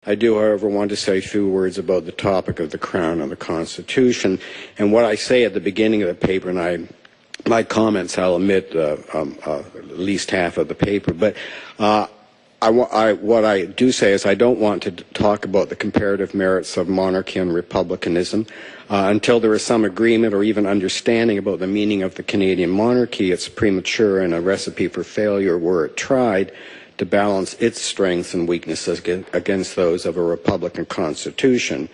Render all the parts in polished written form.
I do, however, want to say a few words about the topic of the Crown and the Constitution. And what I say at the beginning of the paper, and my comments, I'll omit at least half of the paper, but what I do say is I don't want to talk about the comparative merits of monarchy and republicanism. Until there is some agreement or even understanding about the meaning of the Canadian monarchy, it's premature and a recipe for failure were it tried to balance its strengths and weaknesses against those of a Republican Constitution.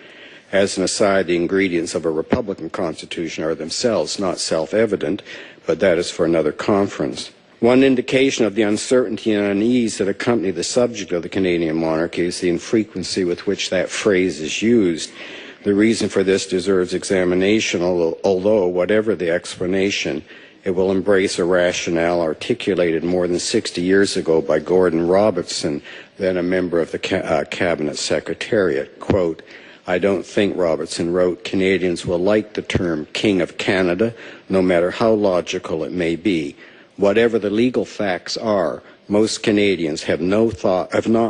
As an aside, the ingredients of a Republican Constitution are themselves not self-evident, but that is for another conference. One indication of the uncertainty and unease that accompany the subject of the Canadian monarchy is the infrequency with which that phrase is used. The reason for this deserves examination, although whatever the explanation, it will embrace a rationale articulated more than 60 years ago by Gordon Robertson, then a member of the Cabinet Secretariat. Quote, "I don't think," Robertson wrote, "Canadians will like the term King of Canada, no matter how logical it may be. Whatever the legal facts are, most Canadians have not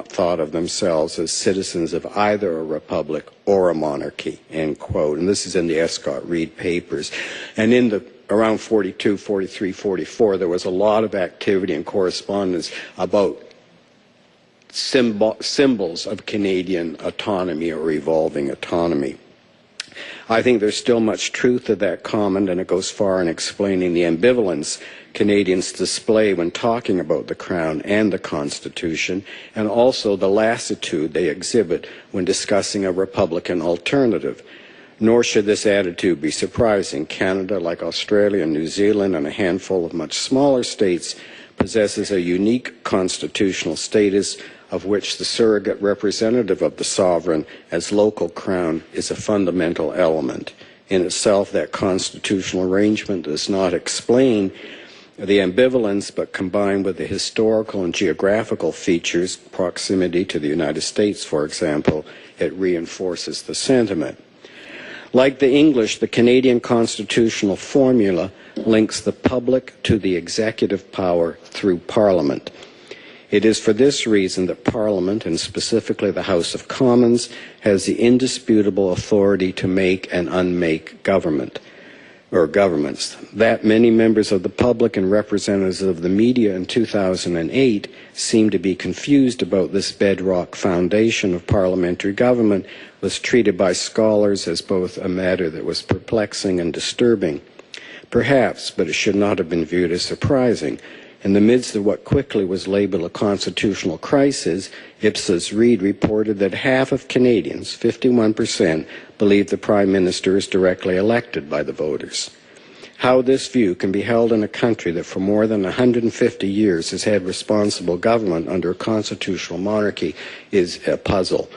thought of themselves as citizens of either a republic or a monarchy," end quote. And this is in the Escott Reed papers. And in the around 42, 43, 44, there was a lot of activity and correspondence about symbols of Canadian autonomy or evolving autonomy. I think there's still much truth to that comment, and it goes far in explaining the ambivalence Canadians display when talking about the Crown and the Constitution, and also the lassitude they exhibit when discussing a Republican alternative. Nor should this attitude be surprising. Canada, like Australia and New Zealand and a handful of much smaller states, possesses a unique constitutional status of which the surrogate representative of the sovereign as local crown is a fundamental element. In itself, that constitutional arrangement does not explain the ambivalence, but combined with the historical and geographical features, proximity to the United States, for example, it reinforces the sentiment. Like the English, the Canadian constitutional formula links the public to the executive power through Parliament. It is for this reason that Parliament, and specifically the House of Commons, has the indisputable authority to make and unmake government, or governments. That many members of the public and representatives of the media in 2008 seemed to be confused about this bedrock foundation of parliamentary government was treated by scholars as both a matter that was perplexing and disturbing. Perhaps, but it should not have been viewed as surprising. In the midst of what quickly was labeled a constitutional crisis, Ipsos Reid reported that half of Canadians, 51%, believe the Prime Minister is directly elected by the voters. How this view can be held in a country that for more than 150 years has had responsible government under a constitutional monarchy is a puzzle.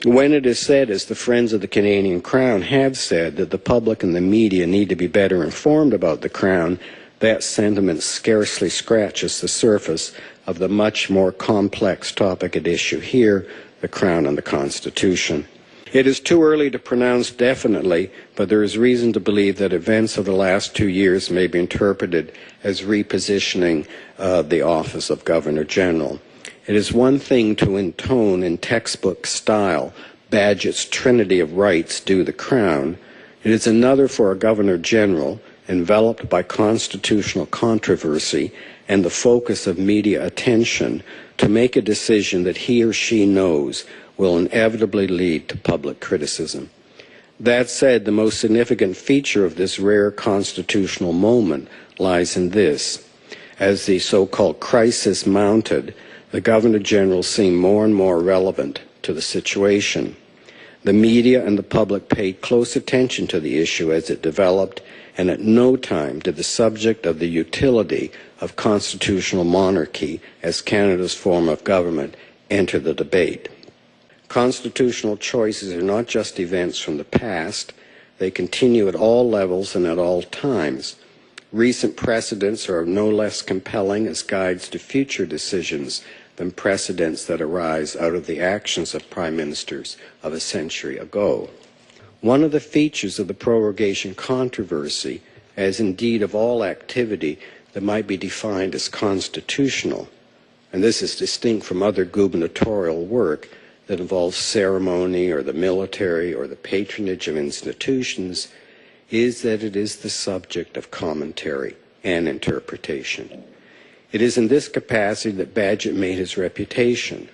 When it is said, as the Friends of the Canadian Crown have said, that the public and the media need to be better informed about the Crown, that sentiment scarcely scratches the surface of the much more complex topic at issue here, the Crown and the Constitution. It is too early to pronounce definitely, but there is reason to believe that events of the last 2 years may be interpreted as repositioning the office of Governor General. It is one thing to intone in textbook style Bagehot's trinity of rights due the Crown. It is another for a Governor General, enveloped by constitutional controversy and the focus of media attention, to make a decision that he or she knows will inevitably lead to public criticism. That said, the most significant feature of this rare constitutional moment lies in this. As the so-called crisis mounted, the Governor General seemed more and more relevant to the situation. The media and the public paid close attention to the issue as it developed, and at no time did the subject of the utility of constitutional monarchy as Canada's form of government enter the debate. Constitutional choices are not just events from the past, they continue at all levels and at all times. Recent precedents are no less compelling as guides to future decisions than precedents that arise out of the actions of prime ministers of a century ago. One of the features of the prorogation controversy, as indeed of all activity that might be defined as constitutional, and this is distinct from other gubernatorial work, that involves ceremony or the military or the patronage of institutions is that it is the subject of commentary and interpretation. It is in this capacity that Bagehot made his reputation.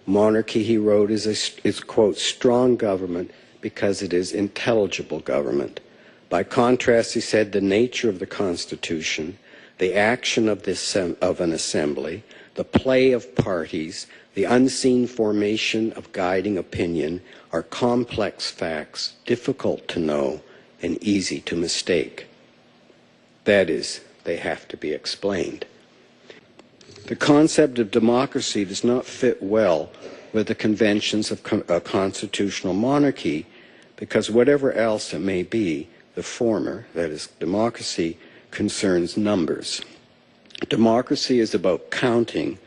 Monarchy, he wrote, is quote, strong government because it is intelligible government. By contrast, he said, the nature of the Constitution, the action of an assembly, the play of parties, the unseen formation of guiding opinion are complex facts, difficult to know and easy to mistake. That is, they have to be explained. The concept of democracy does not fit well with the conventions of a constitutional monarchy because whatever else it may be, the former, that is, democracy, concerns numbers. Democracy is about counting,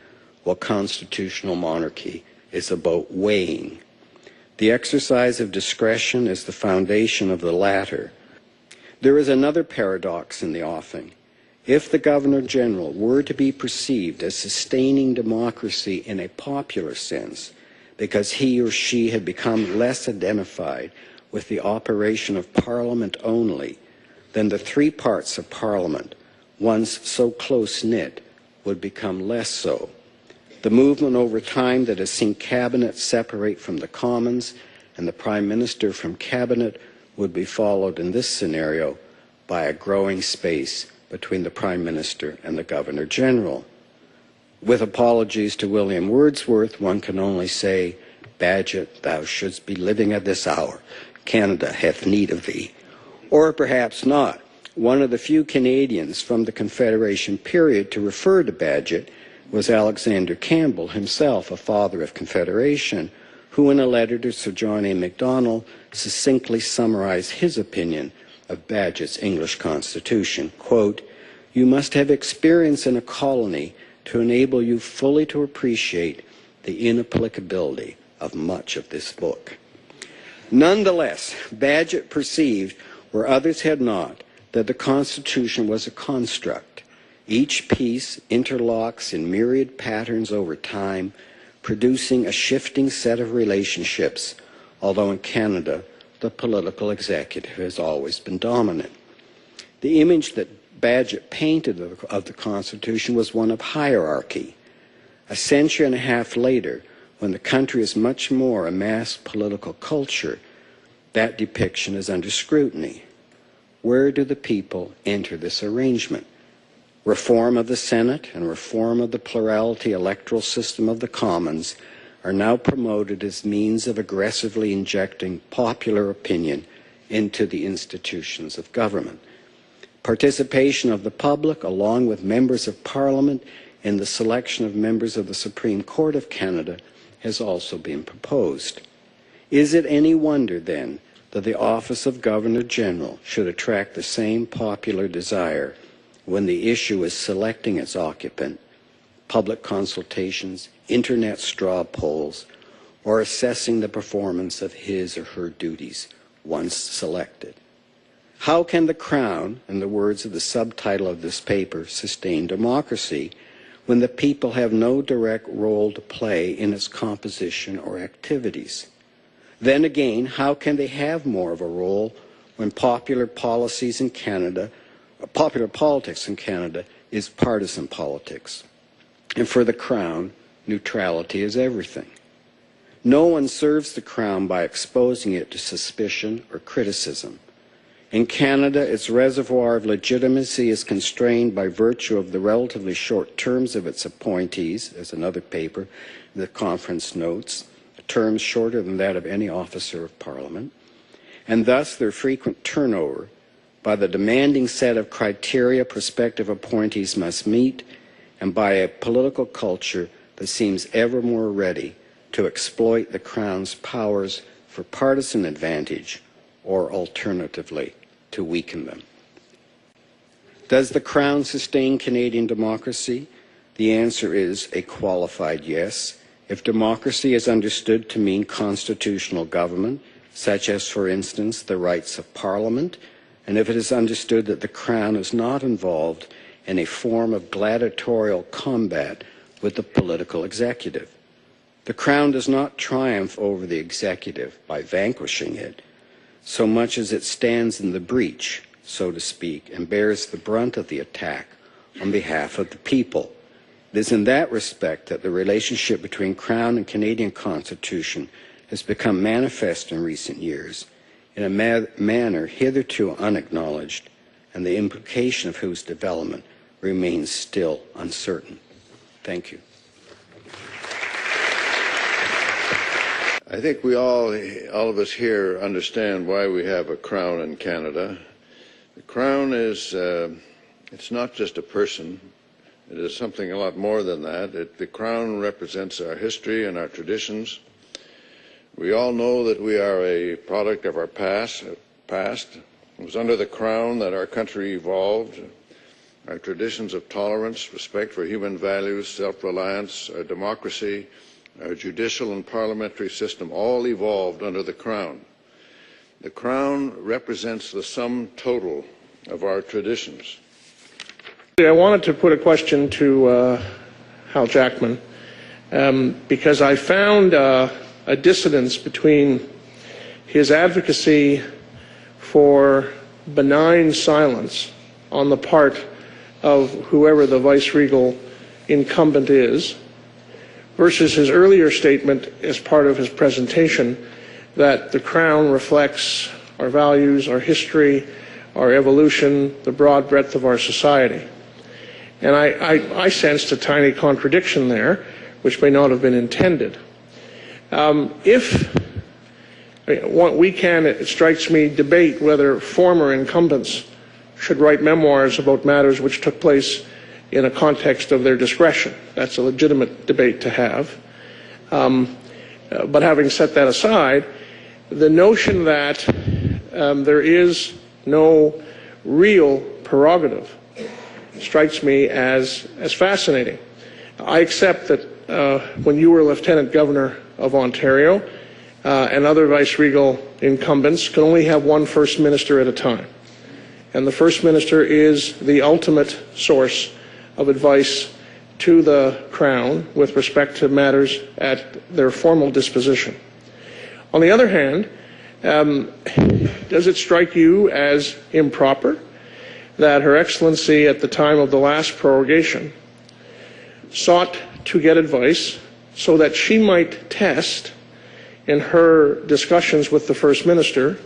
while constitutional monarchy is about weighing. The exercise of discretion is the foundation of the latter. There is another paradox in the offing. If the Governor-General were to be perceived as sustaining democracy in a popular sense, because he or she had become less identified with the operation of Parliament only, then the three parts of Parliament, once so close-knit, would become less so. The movement over time that has seen Cabinet separate from the Commons and the Prime Minister from Cabinet would be followed in this scenario by a growing space between the Prime Minister and the Governor-General. With apologies to William Wordsworth, one can only say, Bagehot, thou shouldst be living at this hour. Canada hath need of thee. Or perhaps not. One of the few Canadians from the Confederation period to refer to Bagehot was Alexander Campbell, himself a father of Confederation, who in a letter to Sir John A. Macdonald succinctly summarized his opinion of Bagehot's English Constitution. Quote, you must have experience in a colony to enable you fully to appreciate the inapplicability of much of this book. Nonetheless, Bagehot perceived, where others had not, that the Constitution was a construct. Each piece interlocks in myriad patterns over time, producing a shifting set of relationships, although in Canada, the political executive has always been dominant. The image that Bagehot painted of the Constitution was one of hierarchy. A century and a half later, when the country is much more a mass political culture, that depiction is under scrutiny. Where do the people enter this arrangement? Reform of the Senate and reform of the plurality electoral system of the Commons are now promoted as means of aggressively injecting popular opinion into the institutions of government. Participation of the public, along with members of Parliament, in the selection of members of the Supreme Court of Canada has also been proposed. Is it any wonder, then, that the office of Governor-General should attract the same popular desire when the issue is selecting its occupant, public consultations, internet straw polls, or assessing the performance of his or her duties once selected? How can the Crown, in the words of the subtitle of this paper, sustain democracy when the people have no direct role to play in its composition or activities? Then again, how can they have more of a role when popular politics in Canada is partisan politics? And for the Crown, neutrality is everything. No one serves the Crown by exposing it to suspicion or criticism. In Canada, its reservoir of legitimacy is constrained by virtue of the relatively short terms of its appointees, as another paper, the conference notes, terms shorter than that of any officer of Parliament, and thus their frequent turnover by the demanding set of criteria prospective appointees must meet, and by a political culture that seems ever more ready to exploit the Crown's powers for partisan advantage or alternatively to weaken them. Does the Crown sustain Canadian democracy? The answer is a qualified yes. If democracy is understood to mean constitutional government, such as, for instance, the rights of Parliament, and if it is understood that the Crown is not involved in a form of gladiatorial combat with the political executive. The Crown does not triumph over the executive by vanquishing it, so much as it stands in the breach, so to speak, and bears the brunt of the attack on behalf of the people. It is in that respect that the relationship between Crown and Canadian Constitution has become manifest in recent years in a manner hitherto unacknowledged, and the implication of whose development remains still uncertain. Thank you. I think we all of us here understand why we have a crown in Canada. The crown is, it's not just a person. It is something a lot more than that. The crown represents our history and our traditions. We all know that we are a product of our past. It was under the crown that our country evolved. Our traditions of tolerance, respect for human values, self-reliance, our democracy, our judicial and parliamentary system all evolved under the Crown. The Crown represents the sum total of our traditions. I wanted to put a question to Hal Jackman because I found a dissonance between his advocacy for benign silence on the part of whoever the vice-regal incumbent is versus his earlier statement as part of his presentation that the Crown reflects our values, our history, our evolution, the broad breadth of our society. And I sensed a tiny contradiction there, which may not have been intended. We can, it strikes me, debate whether former incumbents should write memoirs about matters which took place in a context of their discretion. That's a legitimate debate to have. But having set that aside, the notion that there is no real prerogative strikes me as fascinating. I accept that when you were Lieutenant Governor of Ontario and other vice-regal incumbents can only have one First Minister at a time. And the First Minister is the ultimate source of advice to the Crown with respect to matters at their formal disposition. On the other hand, does it strike you as improper that Her Excellency at the time of the last prorogation sought to get advice so that she might test in her discussions with the First Minister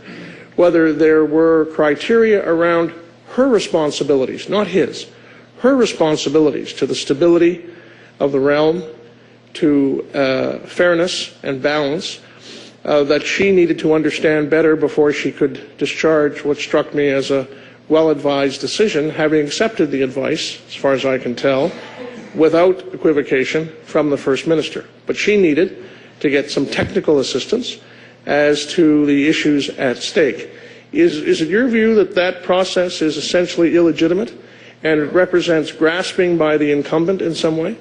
whether there were criteria around her responsibilities, not his, her responsibilities to the stability of the realm, to fairness and balance, that she needed to understand better before she could discharge what struck me as a well-advised decision, having accepted the advice, as far as I can tell, without equivocation from the First Minister. But she needed to get some technical assistance as to the issues at stake. Is it your view that that process is essentially illegitimate and it represents grasping by the incumbent in some way?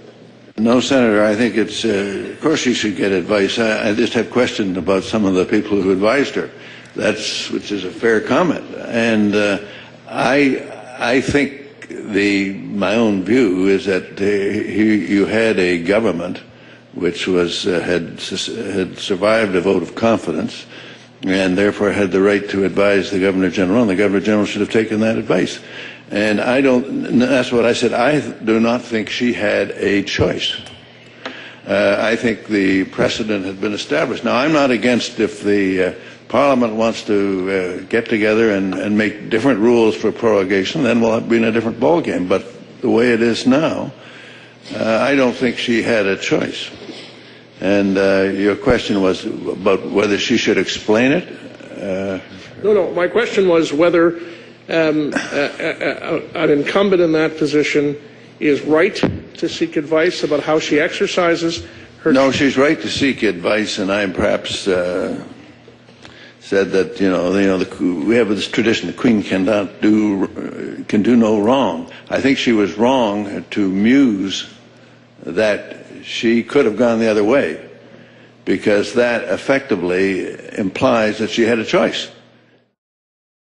No, Senator, I think it's, of course she should get advice. I just have questions about some of the people who advised her. Which is a fair comment. And I think my own view is that you had a government which had survived a vote of confidence and therefore had the right to advise the Governor General, and the Governor General should have taken that advice. And that's what I said. I do not think she had a choice. I think the precedent had been established. Now, I'm not against if the Parliament wants to get together and make different rules for prorogation, then we'll be in a different ballgame. But the way it is now, I don't think she had a choice. And your question was about whether she should explain it? No. My question was whether an incumbent in that position is right to seek advice about how she exercises her... No, she's right to seek advice, and I perhaps said that, we have this tradition, the Queen can do no wrong. I think she was wrong to muse that she could have gone the other way, because that effectively implies that she had a choice.